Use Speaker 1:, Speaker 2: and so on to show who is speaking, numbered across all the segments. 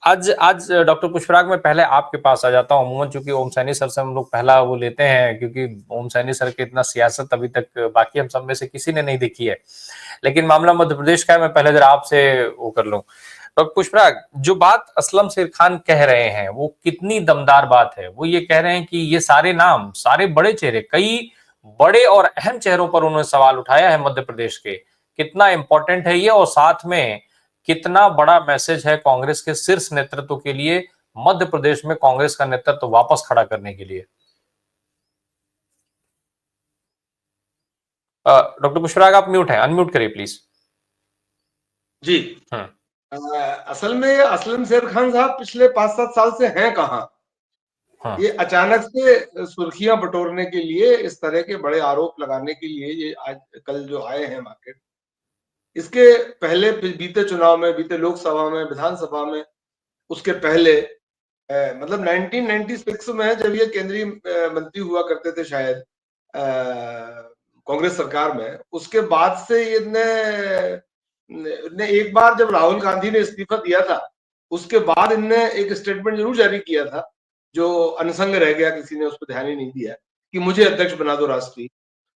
Speaker 1: आज आज डॉक्टर पुष्पराग, मैं पहले आपके पास आ जाता हूँ। अमूमन चूंकि ओम सैनी सर से हम लोग पहला वो लेते हैं, क्योंकि ओम सैनी सर की इतना सियासत अभी तक बाकी हम सब में से किसी ने नहीं देखी है, लेकिन मामला मध्य प्रदेश का है। मैं पहले जरा आपसे वो कर लूं। डॉक्टर पुष्पराग, जो बात असलम शेर खान कह रहे हैं वो कितनी दमदार बात है। वो ये कह रहे हैं कि ये सारे नाम, सारे बड़े चेहरे, कई बड़े और अहम चेहरों पर उन्होंने सवाल उठाया है मध्य प्रदेश के। कितना इंपॉर्टेंट है ये, और साथ में कितना बड़ा मैसेज है कांग्रेस के शीर्ष नेतृत्व के लिए, मध्य प्रदेश में कांग्रेस का नेतृत्व वापस खड़ा करने के लिए। डॉक्टर पुष्पराग, आप म्यूट हैं, अनम्यूट करिए प्लीज।
Speaker 2: जी। असल में असलम शेर खान साहब पिछले 5-7 साल से हैं कहाँ? ये अचानक से सुर्खियां बटोरने के लिए, इस तरह के बड़े आरोप लगाने के लिए ये आज कल जो आए हैं मार्केट। इसके पहले बीते चुनाव में, बीते लोकसभा में, विधानसभा में, उसके पहले मतलब 1996 में जब ये केंद्रीय मंत्री हुआ करते थे शायद कांग्रेस सरकार में, उसके बाद से इनने एक बार जब राहुल गांधी ने इस्तीफा दिया था, उसके बाद इनने एक स्टेटमेंट जरूर जारी किया था जो अनसंग रह गया, किसी ने उस पर ध्यान ही नहीं दिया कि मुझे अध्यक्ष बना दो राष्ट्रीय।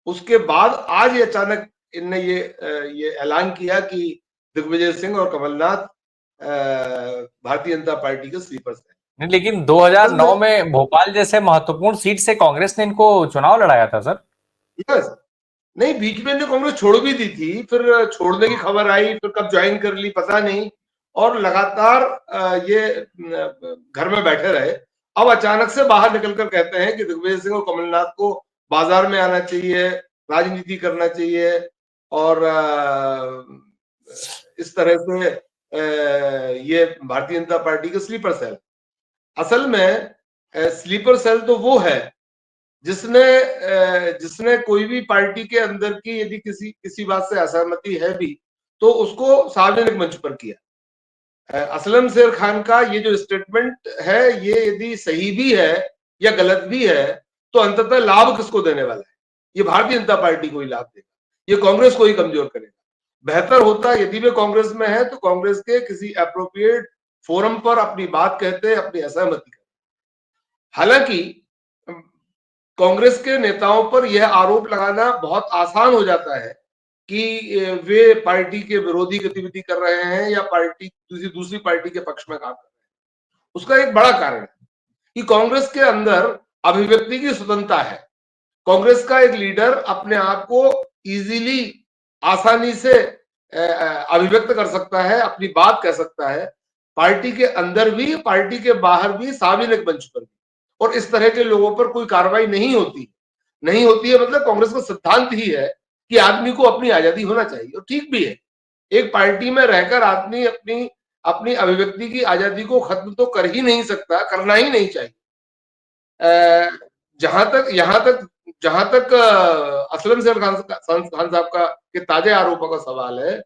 Speaker 2: उसके बाद आज ये अचानक इनने ये ऐलान किया कि दिग्विजय सिंह और कमलनाथ भारतीय जनता पार्टी के स्लीपर्स हैं।
Speaker 1: नहीं, लेकिन 2009 में भोपाल जैसे महत्वपूर्ण सीट से कांग्रेस ने इनको चुनाव लड़ाया था सर।
Speaker 2: यस, नहीं बीच में कांग्रेस छोड़ भी दी थी, फिर छोड़ने की खबर आई, फिर कब ज्वाइन कर ली पता नहीं, और लगातार ये घर में बैठे रहे। अब अचानक से बाहर निकलकर कहते हैं कि दिग्विजय सिंह और कमलनाथ को बाजार में आना चाहिए, राजनीति करना चाहिए, और इस तरह से ये भारतीय जनता पार्टी के स्लीपर सेल। असल में स्लीपर सेल तो वो है जिसने कोई भी पार्टी के अंदर की यदि किसी बात से असहमति है भी, तो उसको सार्वजनिक मंच पर किया। असलम शेर खान का ये जो स्टेटमेंट है, ये यदि सही भी है या गलत भी है, तो अंततः लाभ किसको देने वाला है? ये भारतीय जनता पार्टी को ही लाभ देगा, ये कांग्रेस को ही कमजोर करेगा। बेहतर होता यदि वे कांग्रेस में है तो कांग्रेस के किसी एप्रोप्रिएट फोरम पर अपनी बात कहते, अपनी असहमति करते। हालांकि कांग्रेस के नेताओं पर यह आरोप लगाना बहुत आसान हो जाता है कि वे पार्टी के विरोधी गतिविधि कर रहे हैं या पार्टी दूसरी पार्टी के पक्ष में काम कर रहे हैं। उसका एक बड़ा कारण है कि कांग्रेस के अंदर अभिव्यक्ति की स्वतंत्रता है। कांग्रेस का एक लीडर अपने आप को इजीली, आसानी से अभिव्यक्त कर सकता है, अपनी बात कह सकता है, पार्टी के अंदर भी, पार्टी के बाहर भी, सार्वजनिक मंच पर भी। और इस तरह के लोगों पर कोई कार्रवाई नहीं होती है। मतलब कांग्रेस का सिद्धांत ही है कि आदमी को अपनी आजादी होना चाहिए, और ठीक भी है। एक पार्टी में रहकर आदमी अपनी अपनी अभिव्यक्ति की आजादी को खत्म तो कर ही नहीं सकता, करना ही नहीं चाहिए। जहां तक असलम शेर खान साहब का के ताजे आरोपों का सवाल है,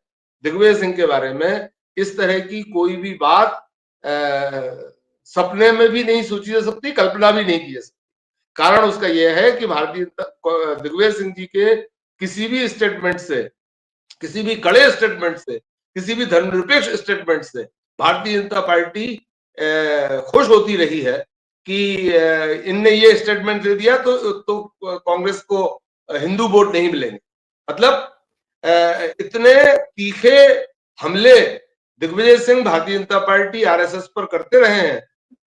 Speaker 2: दिग्विजय सिंह के बारे में इस तरह की कोई भी बात सपने में भी नहीं सोची जा सकती, कल्पना भी नहीं की जा सकती। कारण उसका यह है कि दिग्विजय सिंह जी के किसी भी स्टेटमेंट से, किसी भी कड़े स्टेटमेंट से, किसी भी धर्मनिरपेक्ष स्टेटमेंट से भारतीय जनता पार्टी खुश होती रही है कि इनने ये स्टेटमेंट दे दिया तो कांग्रेस को हिंदू वोट नहीं मिलेंगे। मतलब इतने तीखे हमले दिग्विजय सिंह भारतीय जनता पार्टी आरएसएस पर करते रहे हैं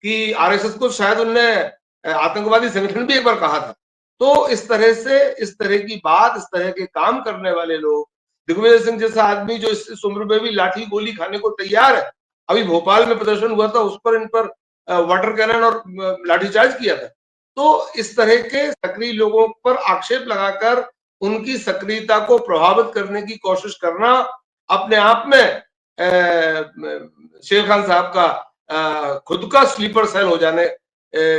Speaker 2: कि आरएसएस को शायद उनने आतंकवादी संगठन भी एक बार कहा था। तो इस तरह की बात, इस तरह के काम करने वाले लोग, दिग्विजय सिंह जैसा आदमी जो इस उम्र में भी लाठी गोली खाने को तैयार है, अभी भोपाल में प्रदर्शन हुआ था, उस पर इन पर वाटर कैनन और लाठीचार्ज किया था। तो इस तरह के सक्रिय लोगों पर आक्षेप लगाकर उनकी सक्रियता को प्रभावित करने की कोशिश करना अपने आप में शेर खान साहब का खुद का स्लीपर सेल हो जाने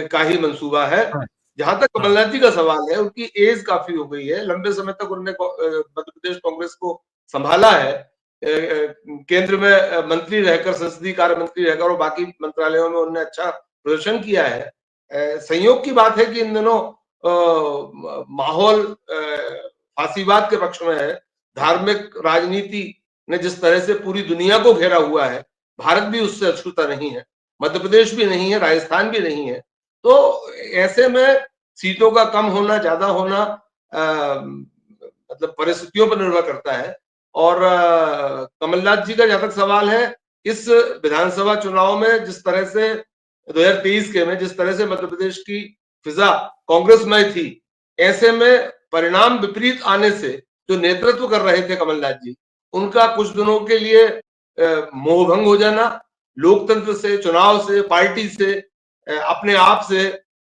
Speaker 2: का ही मंसूबा है। जहां तक कमलनाथ जी का सवाल है, उनकी एज काफी हो गई है, लंबे समय तक उन्होंने मध्य प्रदेश कांग्रेस को संभाला है, केंद्र में मंत्री रहकर, संसदीय कार्य मंत्री रहकर और बाकी मंत्रालयों में उन्होंने अच्छा प्रदर्शन किया है। संयोग की बात है कि इन दिनों माहौल फासीवाद के पक्ष में है। धार्मिक राजनीति ने जिस तरह से पूरी दुनिया को घेरा हुआ है, भारत भी उससे अछूता नहीं है। मध्य प्रदेश भी नहीं है, राजस्थान भी नहीं है। तो ऐसे में सीटों का कम होना, ज्यादा होना मतलब परिस्थितियों पर निर्भर करता है। और कमलनाथ जी का जहां तक सवाल है, इस विधानसभा चुनाव में जिस तरह से 2023 के में जिस तरह से मध्य प्रदेश की फिजा कांग्रेसमय थी, ऐसे में परिणाम विपरीत आने से जो नेतृत्व कर रहे थे कमलनाथ जी, उनका कुछ दिनों के लिए मोहभंग हो जाना, लोकतंत्र से, चुनाव से, पार्टी से, अपने आप से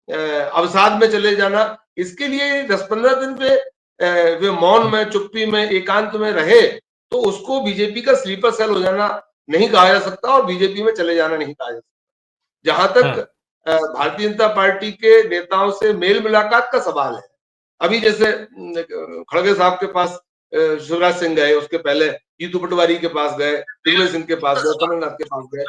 Speaker 2: अवसाद में चले जाना, इसके लिए 10-15 दिन पे वे मौन में, चुप्पी में, एकांत में रहे, तो उसको बीजेपी का स्लीपर सेल हो जाना नहीं कहा जा सकता और बीजेपी में चले जाना नहीं कहा जा सकता। जहां तक भारतीय जनता पार्टी के नेताओं से मेल मुलाकात का सवाल है, अभी जैसे खड़गे साहब के पास शिवराज सिंह गए, उसके पहले जीतू पटवारी के पास गए, दिग्विजय सिंह के पास गए, कमलनाथ के पास गए,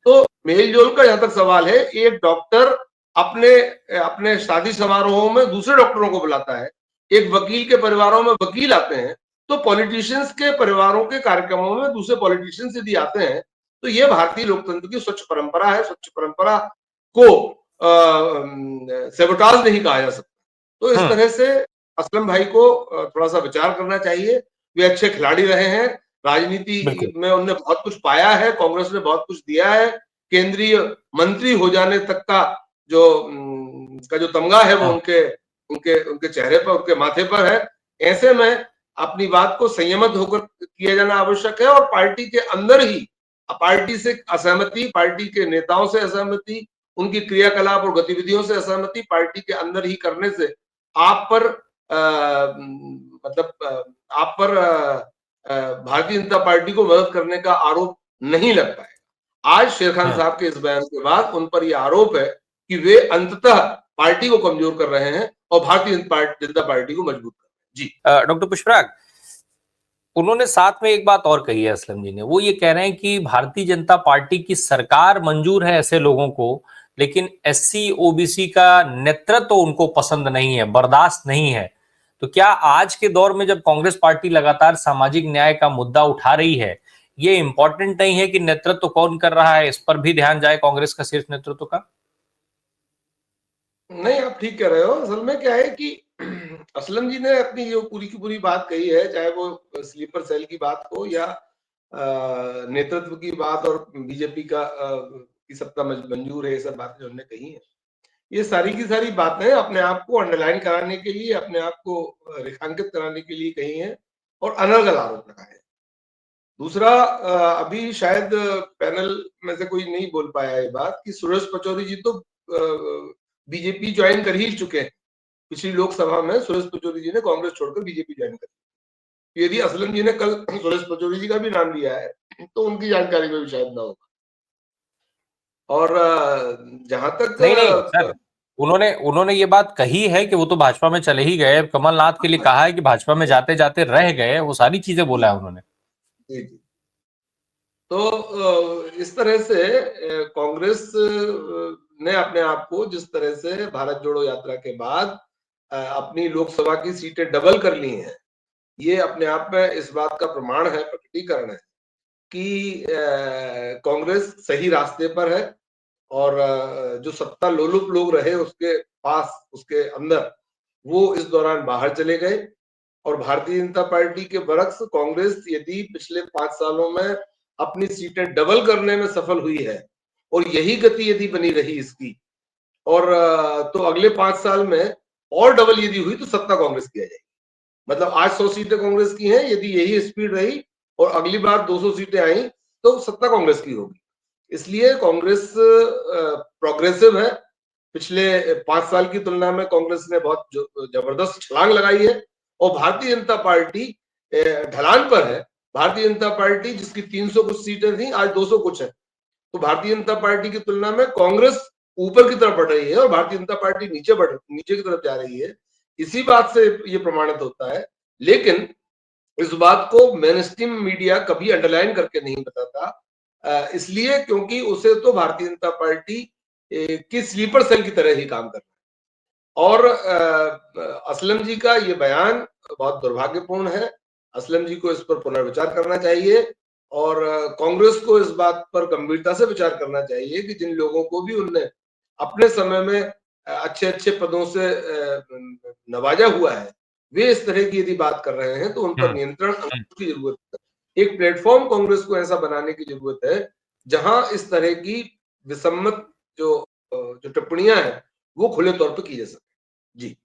Speaker 2: तो मेल जोल का जहां तक सवाल है, एक डॉक्टर अपने अपने शादी समारोहों में दूसरे डॉक्टरों को बुलाता है, एक वकील के परिवारों में वकील आते हैं, तो पॉलिटिशियंस के परिवारों के कार्यक्रमों में दूसरे पॉलिटिशियंस यदि आते हैं, तो ये भारतीय लोकतंत्र की स्वच्छ परंपरा है। स्वच्छ परंपरा को सेबोटाज नहीं कहा जा सकता। तो इस तरह से असलम भाई को थोड़ा सा विचार करना चाहिए। वे अच्छे खिलाड़ी रहे हैं, राजनीति में उन्होंने बहुत कुछ पाया है, कांग्रेस ने बहुत कुछ दिया है, केंद्रीय मंत्री हो जाने तक का जो तमगा है वो उनके उनके उनके चेहरे पर, उनके माथे पर है। ऐसे में अपनी बात को संयमित होकर किया जाना आवश्यक है और पार्टी के अंदर ही पार्टी से असहमति, पार्टी के नेताओं से असहमति, उनकी क्रियाकलाप और गतिविधियों से असहमति पार्टी के अंदर ही करने से आप पर आप पर भारतीय जनता पार्टी को मदद करने का आरोप नहीं लग पाएगा। आज शेर खान साहब के इस बयान के बाद उन पर यह आरोप है कि वे अंततः पार्टी को कमजोर कर रहे हैं और भारतीय जनता पार्टी को मजबूत कर रहे हैं। जी
Speaker 1: डॉक्टर पुष्पराग, उन्होंने साथ में एक बात और कही है असलम जी ने, वो ये कह रहे हैं कि भारतीय जनता पार्टी की सरकार मंजूर है ऐसे लोगों को, लेकिन एससी ओबीसी का नेतृत्व उनको पसंद नहीं है, बर्दाश्त नहीं है। तो क्या आज के दौर में जब कांग्रेस पार्टी लगातार सामाजिक न्याय का मुद्दा उठा रही है, ये इंपॉर्टेंट नहीं है कि नेतृत्व कौन कर रहा है, इस पर भी ध्यान जाए कांग्रेस का शीर्ष नेतृत्व का?
Speaker 2: नहीं, आप ठीक कह रहे हो। असल में क्या है कि असलम जी ने अपनी जो पूरी की पूरी बात कही है, चाहे वो स्लीपर सेल की बात हो या नेतृत्व की बात और बीजेपी की सत्ता मंजूर है, ये सब बातें जो उन्होंने कही है, ये सारी की सारी बातें अपने आप को अंडरलाइन कराने के लिए, अपने आप को रेखांकित कराने के लिए कही है और अनर्गल आरोप लगाए। दूसरा, अभी शायद पैनल में से कोई नहीं बोल पाया ये बात कि सुरेश पचौरी जी तो बीजेपी ज्वाइन कर ही चुके हैं। पिछली लोकसभा में सुरेश पचौरी जी ने कांग्रेस छोड़कर बीजेपी ज्वाइन कर ली। यदि असलम जी ने कल सुरेश पचौरी जी का भी नाम लिया है तो उनकी जानकारी में भी शायद ना होगा। और जहां तक
Speaker 1: नहीं नहीं सर, उन्होंने ये बात कही है कि वो तो भाजपा में चले ही गए, कमलनाथ के लिए कहा है कि भाजपा में जाते जाते रह गए, वो सारी चीजें बोला है उन्होंने।
Speaker 2: जी जी, तो इस तरह से कांग्रेस ने अपने आप को जिस तरह से भारत जोड़ो यात्रा के बाद अपनी लोकसभा की सीटें डबल कर ली हैं, ये अपने आप में इस बात का प्रमाण है, प्रकटीकरण है कि कांग्रेस सही रास्ते पर है और जो सत्ता लोलुप लोग रहे उसके पास, उसके अंदर, वो इस दौरान बाहर चले गए और भारतीय जनता पार्टी के बरक्स कांग्रेस यदि पिछले 5 सालों में अपनी सीटें डबल करने में सफल हुई है और यही गति यदि बनी रही इसकी, और तो अगले 5 साल में और डबल यदि हुई तो सत्ता कांग्रेस की आ जाएगी। मतलब आज 100 सीटें कांग्रेस की हैं, यदि यही स्पीड रही और अगली बार 200 सीटें आई तो सत्ता कांग्रेस की होगी। इसलिए कांग्रेस प्रोग्रेसिव है। पिछले 5 साल की तुलना में कांग्रेस ने बहुत जबरदस्त छलांग लगाई है और भारतीय जनता पार्टी ढलान पर है। भारतीय जनता पार्टी जिसकी 300 कुछ सीटें थी, आज 200 कुछ है। तो भारतीय जनता पार्टी की तुलना में कांग्रेस ऊपर की तरफ बढ़ रही है और भारतीय जनता पार्टी नीचे की तरफ जा रही है। इसी बात से ये प्रमाणित होता है। लेकिन इस बात को मेन स्ट्रीम मीडिया कभी अंडरलाइन करके नहीं बताता, इसलिए क्योंकि उसे तो भारतीय जनता पार्टी की स्लीपर सेल की तरह ही काम कर रहा है। और असलम जी का ये बयान बहुत दुर्भाग्यपूर्ण है। असलम जी को इस पर पुनर्विचार करना चाहिए और कांग्रेस को इस बात पर गंभीरता से विचार करना चाहिए कि जिन लोगों को भी उनने अपने समय में अच्छे अच्छे पदों से नवाजा हुआ है, वे इस तरह की यदि बात कर रहे हैं तो उन पर नियंत्रण की जरूरत है। एक प्लेटफॉर्म कांग्रेस को ऐसा बनाने की जरूरत है जहां इस तरह की विसम्मत जो टिप्पणियां हैं वो खुले तौर पर की जा सके। जी।